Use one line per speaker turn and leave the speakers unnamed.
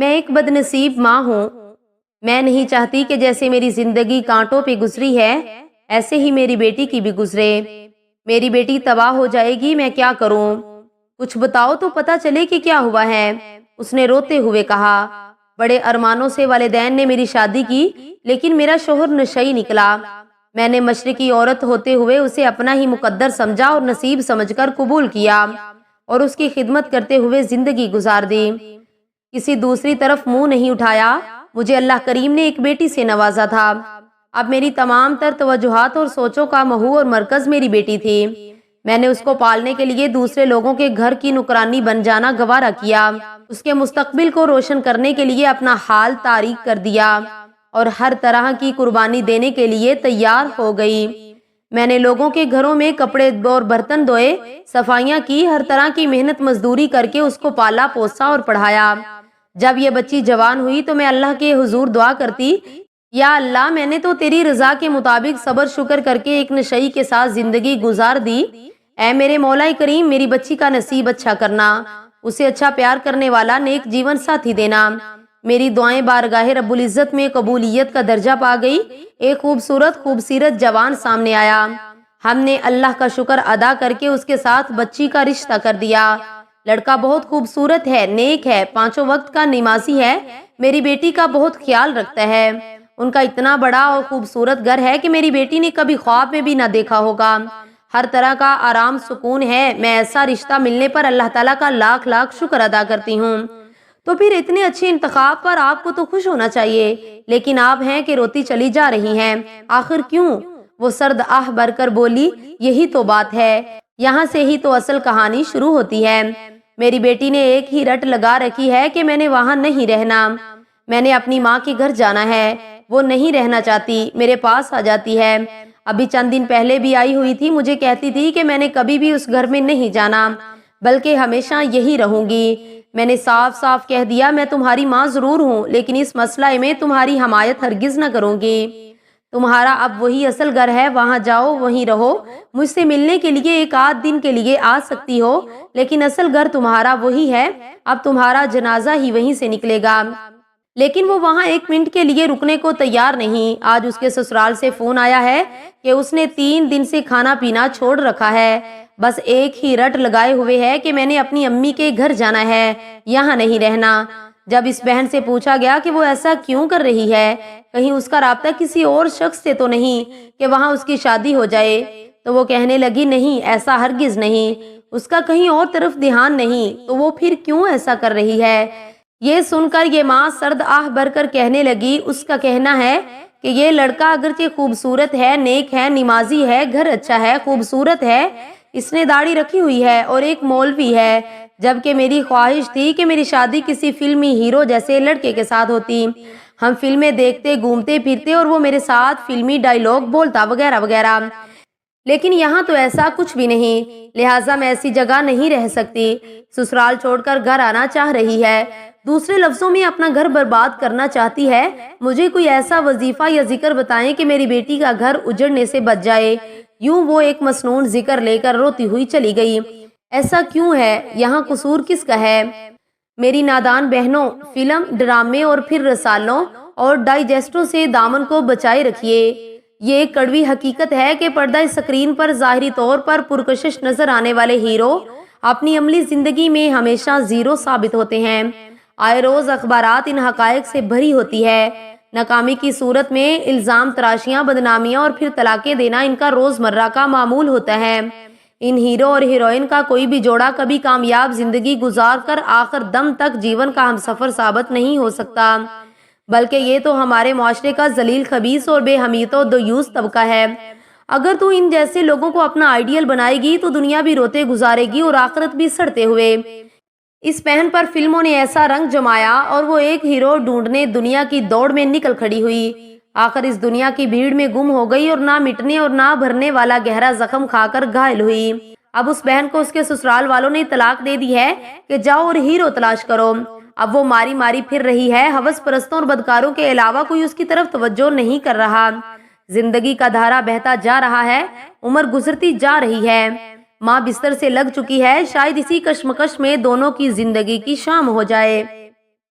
میں ایک بدنصیب ماں ہوں۔ میں نہیں چاہتی کہ جیسے میری زندگی کانٹوں پہ گزری ہے ایسے ہی میری بیٹی کی بھی گزرے۔ میری بیٹی تباہ ہو جائے گی، میں کیا کروں؟ کچھ بتاؤ تو پتہ چلے کہ کیا ہوا ہے۔ اس نے روتے ہوئے کہا، بڑے ارمانوں سے والدین نے میری شادی کی، لیکن میرا شوہر نشئی نکلا۔ میں نے مشرقی عورت ہوتے ہوئے اسے اپنا ہی مقدر سمجھا اور نصیب سمجھ کر قبول کیا اور اس کی خدمت کرتے ہوئے زندگی گزار دی۔ کسی دوسری طرف منہ نہیں اٹھایا۔ مجھے اللہ کریم نے ایک بیٹی سے نوازا تھا۔ اب میری تمام تر توجہات اور سوچوں کا محور اور مرکز میری بیٹی تھی۔ میں نے اس کو پالنے کے لیے دوسرے لوگوں کے گھر کی نوکرانی بن جانا گوارا کیا، اس کے مستقبل کو روشن کرنے کے لیے اپنا حال تاریک کر دیا اور ہر طرح کی قربانی دینے کے لیے تیار ہو گئی۔ میں نے لوگوں کے گھروں میں کپڑے اور برتن دھوئے، صفائیاں کی، ہر طرح کی محنت مزدوری کر کے اس کو پالا پوسا اور پڑھایا۔ جب یہ بچی جوان ہوئی تو میں اللہ کے حضور دعا کرتی، یا اللہ، میں نے تو تیری رضا کے مطابق صبر شکر کر کے ایک نشئی کے ساتھ زندگی گزار دی۔ اے میرے مولا کریم، میری بچی کا نصیب اچھا کرنا، اسے اچھا پیار کرنے والا نیک جیون ساتھی دینا۔ میری دعائیں بارگاہ رب العزت میں قبولیت کا درجہ پا گئی۔ ایک خوبصورت جوان سامنے آیا۔ ہم نے اللہ کا شکر ادا کر کے اس کے ساتھ بچی کا رشتہ کر دیا۔ لڑکا بہت خوبصورت ہے، نیک ہے، 5 وقت کا نمازی ہے، میری بیٹی کا بہت خیال رکھتا ہے۔ ان کا اتنا بڑا اور خوبصورت گھر ہے کہ میری بیٹی نے کبھی خواب میں بھی نہ دیکھا ہوگا۔ ہر طرح کا آرام سکون ہے۔ میں ایسا رشتہ ملنے پر اللہ تعالیٰ کا لاکھ لاکھ شکر ادا کرتی ہوں۔ تو پھر اتنے اچھے انتخاب پر آپ کو تو خوش ہونا چاہیے، لیکن آپ ہیں کہ روتی چلی جا رہی ہیں۔ آخر کیوں؟ وہ سرد آہ بھر کر بولی، یہی تو بات ہے، یہاں سے ہی تو اصل کہانی شروع ہوتی ہے۔ میری بیٹی نے ایک ہی رٹ لگا رکھی ہے کہ میں نے وہاں نہیں رہنا، میں نے اپنی ماں کے گھر جانا ہے۔ وہ نہیں رہنا چاہتی، میرے پاس آ جاتی ہے۔ ابھی چند دن پہلے بھی آئی ہوئی تھی، مجھے کہتی تھی کہ میں نے کبھی بھی اس گھر میں نہیں جانا، بلکہ ہمیشہ یہی رہوں گی۔ میں نے صاف صاف کہہ دیا، میں تمہاری ماں ضرور ہوں، لیکن اس مسئلہ میں تمہاری حمایت ہرگز نہ کروں گی۔ تمہارا اب وہی اصل گھر ہے، وہاں جاؤ، وہیں رہو۔ مجھ سے ملنے کے لیے ایک آدھ دن کے لیے آ سکتی ہو، لیکن اصل گھر تمہارا وہی ہے۔ اب تمہارا جنازہ ہی وہیں سے نکلے گا۔ لیکن وہ وہاں 1 منٹ کے لیے رکنے کو تیار نہیں۔ آج اس کے سسرال سے فون آیا ہے کہ اس نے 3 دن سے کھانا پینا چھوڑ رکھا ہے، بس ایک ہی رٹ لگائے ہوئے ہے کہ میں نے اپنی امی کے گھر جانا ہے، یہاں نہیں رہنا۔ جب اس بہن سے پوچھا گیا کہ وہ ایسا کیوں کر رہی ہے، کہیں اس کا رابطہ کسی اور شخص سے تو نہیں کہ وہاں اس کی شادی ہو جائے، تو وہ کہنے لگی، نہیں، ایسا ہرگز نہیں، اس کا کہیں اور طرف دھیان نہیں، تو وہ پھر کیوں ایسا کر رہی ہے؟ یہ سن کر یہ ماں سرد آہ بھر کر کہنے لگی، اس کا کہنا ہے کہ یہ لڑکا اگرچہ خوبصورت ہے، نیک ہے، نمازی ہے، گھر اچھا ہے، خوبصورت ہے، اس نے داڑھی رکھی ہوئی ہے اور ایک مولوی ہے، جبکہ میری خواہش تھی کہ میری شادی کسی فلمی ہیرو جیسے لڑکے کے ساتھ ہوتی، ہم فلمیں دیکھتے، گھومتے پھرتے اور وہ میرے ساتھ فلمی ڈائیلاگ بولتا وغیرہ وغیرہ، لیکن یہاں تو ایسا کچھ بھی نہیں، لہٰذا میں ایسی جگہ نہیں رہ سکتی۔ سسرال چھوڑ کر گھر آنا چاہ رہی ہے، دوسرے لفظوں میں اپنا گھر برباد کرنا چاہتی ہے۔ مجھے کوئی ایسا وظیفہ یا ذکر بتائیں کہ میری بیٹی کا گھر اجڑنے سے بچ جائے۔ یوں وہ ایک مسنون ذکر لے کر روتی ہوئی چلی گئی۔ ایسا کیوں ہے؟ یہاں قصور کس کا ہے؟ میری نادان بہنوں، فلم، ڈرامے اور پھر رسالوں اور ڈائجسٹوں سے دامن کو بچائے رکھیے۔ یہ ایک کڑوی حقیقت ہے کہ پردہ اسکرین پر ظاہری طور پر پرکشش نظر آنے والے ہیرو اپنی عملی زندگی میں ہمیشہ زیرو ثابت ہوتے ہیں۔ آئے روز اخبارات ان حقائق سے بھری ہوتی ہے۔ ناکامی کی صورت میں الزام تراشیاں، بدنامیاں اور پھر طلاقیں دینا ان کا روزمرہ کا معمول ہوتا ہے۔ ان ہیرو اور ہیروئن کا کوئی بھی جوڑا کبھی کامیاب زندگی گزار کر آخر دم تک جیون کا ہمسفر ثابت نہیں ہو سکتا، بلکہ یہ تو ہمارے معاشرے کا ذلیل، خبیث اور بے حمیت و دیوس طبقہ ہے۔ اگر تو ان جیسے لوگوں کو اپنا آئیڈیل بنائے گی تو دنیا بھی روتے گزارے گی اور آخرت بھی سڑتے ہوئے۔ اس بہن پر فلموں نے ایسا رنگ جمایا اور وہ ایک ہیرو ڈھونڈنے دنیا کی دوڑ میں نکل کھڑی ہوئی، آخر اس دنیا کی بھیڑ میں گم ہو گئی اور نہ مٹنے اور نہ بھرنے والا گہرا زخم کھا کر گھائل ہوئی۔ اب اس بہن کو اس کے سسرال والوں نے طلاق دے دی ہے کہ جاؤ اور ہیرو تلاش کرو۔ اب وہ ماری ماری پھر رہی ہے، ہوس پرستوں اور بدکاروں کے علاوہ کوئی اس کی طرف توجہ نہیں کر رہا۔ زندگی کا دھارا بہتا جا رہا ہے، عمر گزرتی جا رہی ہے، ماں بستر سے لگ چکی ہے، شاید اسی کشمکش میں دونوں کی زندگی کی شام ہو جائے۔